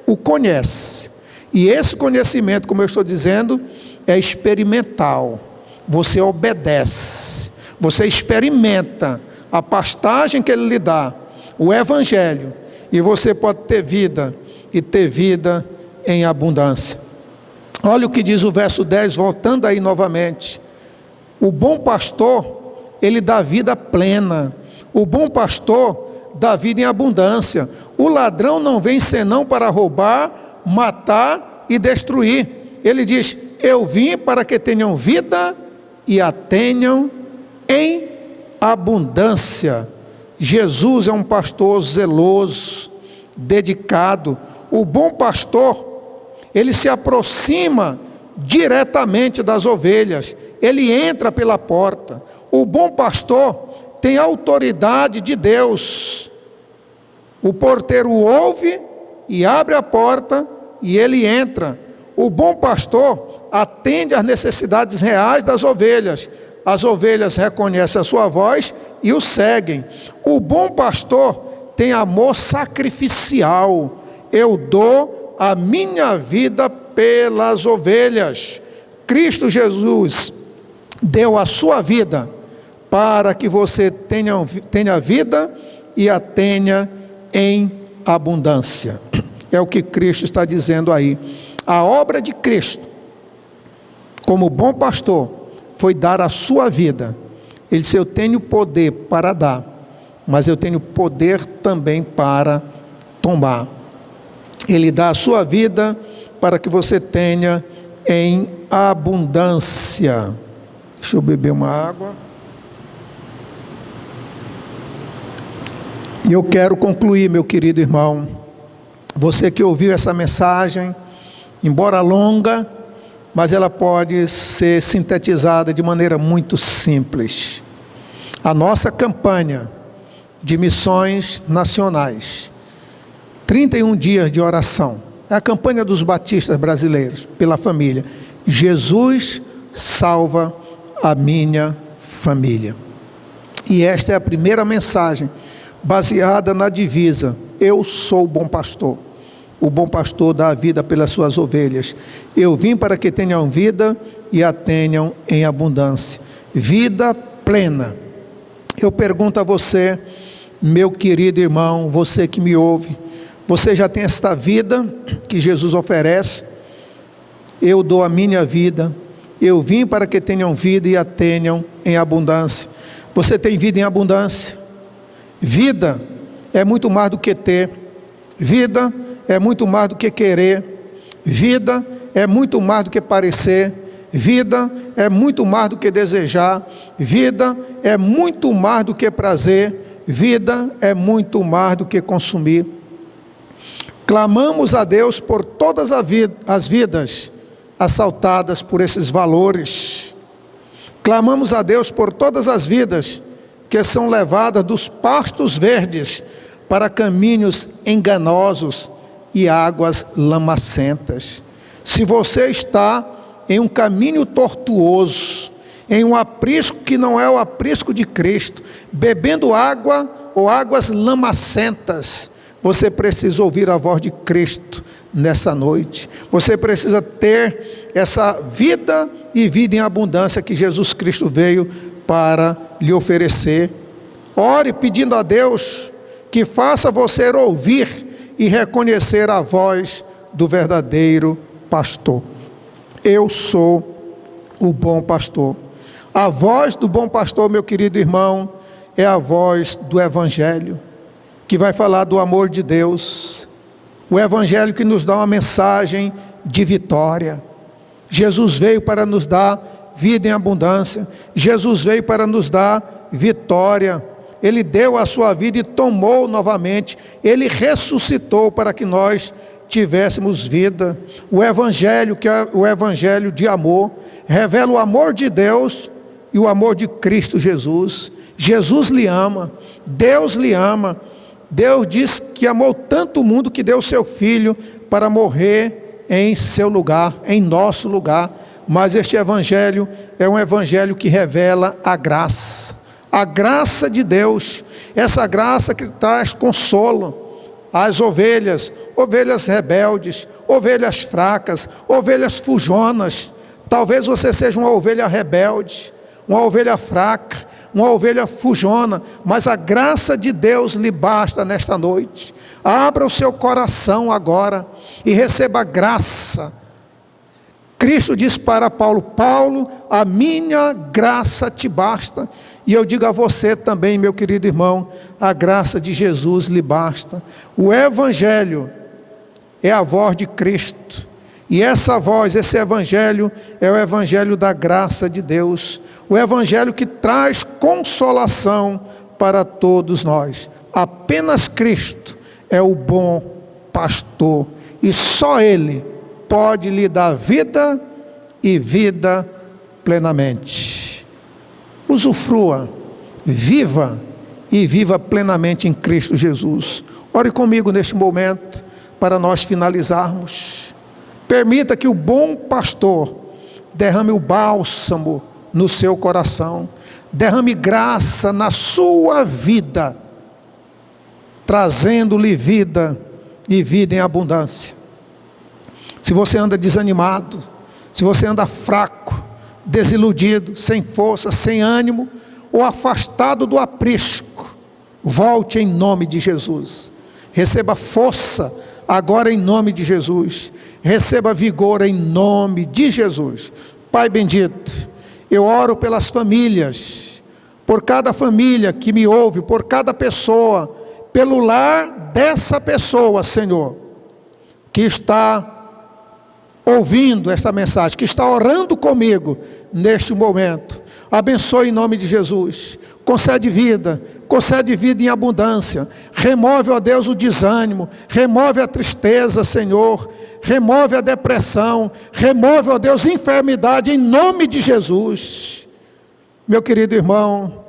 o conhece. E esse conhecimento, como eu estou dizendo, é experimental. Você obedece. Você experimenta a pastagem que ele lhe dá, o Evangelho. E você pode ter vida, e ter vida em abundância. Olha o que diz o verso 10, voltando aí novamente. O bom pastor, ele dá vida plena. O bom pastor dá vida em abundância. O ladrão não vem senão para roubar, matar e destruir. Ele diz: eu vim para que tenham vida e a tenham em abundância. Jesus é um pastor zeloso, dedicado. O bom pastor, ele se aproxima diretamente das ovelhas. Ele entra pela porta. O bom pastor tem autoridade de Deus. O porteiro ouve e abre a porta e ele entra. O bom pastor atende às necessidades reais das ovelhas. As ovelhas reconhecem a sua voz e o seguem. O bom pastor tem amor sacrificial. Eu dou a minha vida pelas ovelhas. Cristo Jesus deu a sua vida para que você tenha vida e a tenha em abundância. É o que Cristo está dizendo aí. A obra de Cristo, como bom pastor, foi dar a sua vida. Ele disse: eu tenho poder para dar, mas eu tenho poder também para tomar. Ele dá a sua vida para que você tenha em abundância. Deixa eu beber uma água. E eu quero concluir, meu querido irmão. Você que ouviu essa mensagem, embora longa, mas ela pode ser sintetizada de maneira muito simples. A nossa campanha de missões nacionais, 31 dias de oração, é a campanha dos batistas brasileiros, pela família. Jesus salva a minha família. E esta é a primeira mensagem, baseada na divisa: eu sou o bom pastor. O bom pastor dá a vida pelas suas ovelhas. Eu vim para que tenham vida e a tenham em abundância. Vida plena. Eu pergunto a você, meu querido irmão, você que me ouve, você já tem esta vida que Jesus oferece? Eu dou a minha vida. Eu vim para que tenham vida e a tenham em abundância. Você tem vida em abundância? Vida é muito mais do que ter. Vida é muito mais do que querer. Vida é muito mais do que parecer. Vida é muito mais do que desejar. Vida é muito mais do que prazer. Vida é muito mais do que consumir. Clamamos a Deus por todas as vidas assaltadas por esses valores. Clamamos a Deus por todas as vidas que são levadas dos pastos verdes para caminhos enganosos e águas lamacentas. Se você está em um caminho tortuoso, em um aprisco que não é o aprisco de Cristo, bebendo água ou águas lamacentas, você precisa ouvir a voz de Cristo nessa noite. Você precisa ter essa vida e vida em abundância que Jesus Cristo veio para lhe oferecer. Ore pedindo a Deus que faça você ouvir e reconhecer a voz do verdadeiro pastor. Eu sou o bom pastor. A voz do bom pastor, meu querido irmão, é a voz do Evangelho, que vai falar do amor de Deus, o Evangelho que nos dá uma mensagem de vitória. Jesus veio para nos dar vida em abundância. Jesus veio para nos dar vitória. Ele deu a sua vida e tomou novamente. Ele ressuscitou para que nós tivéssemos vida. O Evangelho, que é o Evangelho de amor, revela o amor de Deus e o amor de Cristo Jesus. Jesus lhe ama, Deus lhe ama. Deus diz que amou tanto o mundo que deu seu Filho para morrer em seu lugar, em nosso lugar. Mas este Evangelho é um Evangelho que revela a graça de Deus, essa graça que traz consolo às ovelhas rebeldes, ovelhas fracas, ovelhas fujonas. Talvez você seja uma ovelha rebelde, uma ovelha fraca, uma ovelha fujona, mas a graça de Deus lhe basta nesta noite. Abra o seu coração agora e receba a graça. Cristo disse para Paulo: Paulo, a minha graça te basta. E eu digo a você também, meu querido irmão, a graça de Jesus lhe basta. O Evangelho é a voz de Cristo. E essa voz, esse Evangelho, é o Evangelho da graça de Deus. O Evangelho que traz consolação para todos nós. Apenas Cristo é o bom pastor. E só Ele pode lhe dar vida e vida plenamente. Usufrua, viva e viva plenamente em Cristo Jesus. Ore comigo neste momento para nós finalizarmos. Permita que o bom pastor derrame o bálsamo no seu coração, derrame graça na sua vida, trazendo-lhe vida e vida em abundância. Se você anda desanimado, se você anda fraco, desiludido, sem força, sem ânimo, ou afastado do aprisco, volte em nome de Jesus. Receba força agora em nome de Jesus. Receba vigor em nome de Jesus. Pai bendito, eu oro pelas famílias, por cada família que me ouve, por cada pessoa, pelo lar dessa pessoa, Senhor, que está ouvindo esta mensagem, que está orando comigo neste momento. Abençoe em nome de Jesus. Concede vida em abundância. Remove, ó Deus, o desânimo, remove a tristeza, Senhor, remove a depressão, remove, ó Deus, enfermidade em nome de Jesus. Meu querido irmão,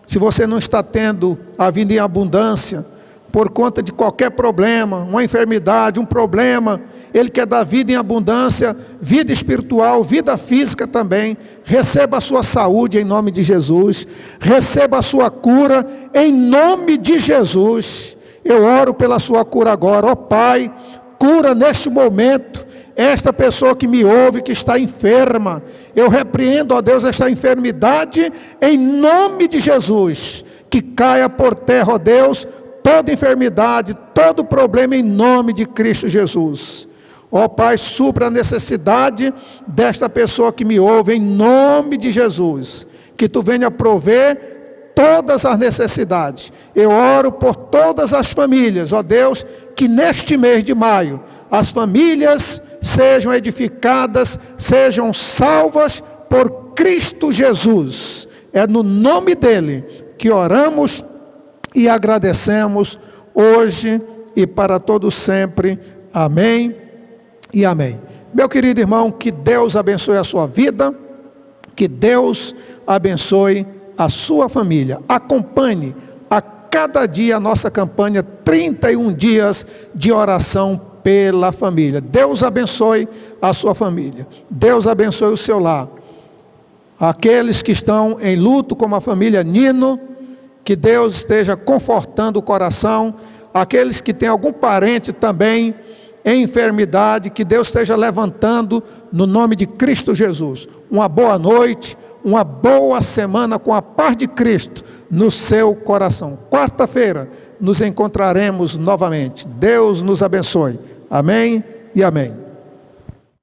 se você não está tendo a vida em abundância, por conta de qualquer problema, uma enfermidade, um problema, Ele quer dar vida em abundância, vida espiritual, vida física também. Receba a sua saúde em nome de Jesus. Receba a sua cura em nome de Jesus. Eu oro pela sua cura agora. Ó Pai, cura neste momento esta pessoa que me ouve, que está enferma. Eu repreendo, ó Deus, esta enfermidade em nome de Jesus. Que caia por terra, ó Deus, toda enfermidade, todo problema em nome de Cristo Jesus. Ó Pai, supra a necessidade desta pessoa que me ouve, em nome de Jesus. Que Tu venha prover todas as necessidades. Eu oro por todas as famílias, ó Deus, que neste mês de maio, as famílias sejam edificadas, sejam salvas por Cristo Jesus. É no nome dEle que oramos e agradecemos hoje e para todos sempre. Amém e amém. Meu querido irmão, que Deus abençoe a sua vida, que Deus abençoe a sua família. Acompanhe a cada dia a nossa campanha 31 dias de oração pela família. Deus abençoe a sua família. Deus abençoe o seu lar. Aqueles que estão em luto, como a família Nino, que Deus esteja confortando o coração. Aqueles que têm algum parente também em enfermidade, que Deus esteja levantando no nome de Cristo Jesus. Uma boa noite, uma boa semana com a paz de Cristo no seu coração. Quarta-feira nos encontraremos novamente. Deus nos abençoe. Amém e amém.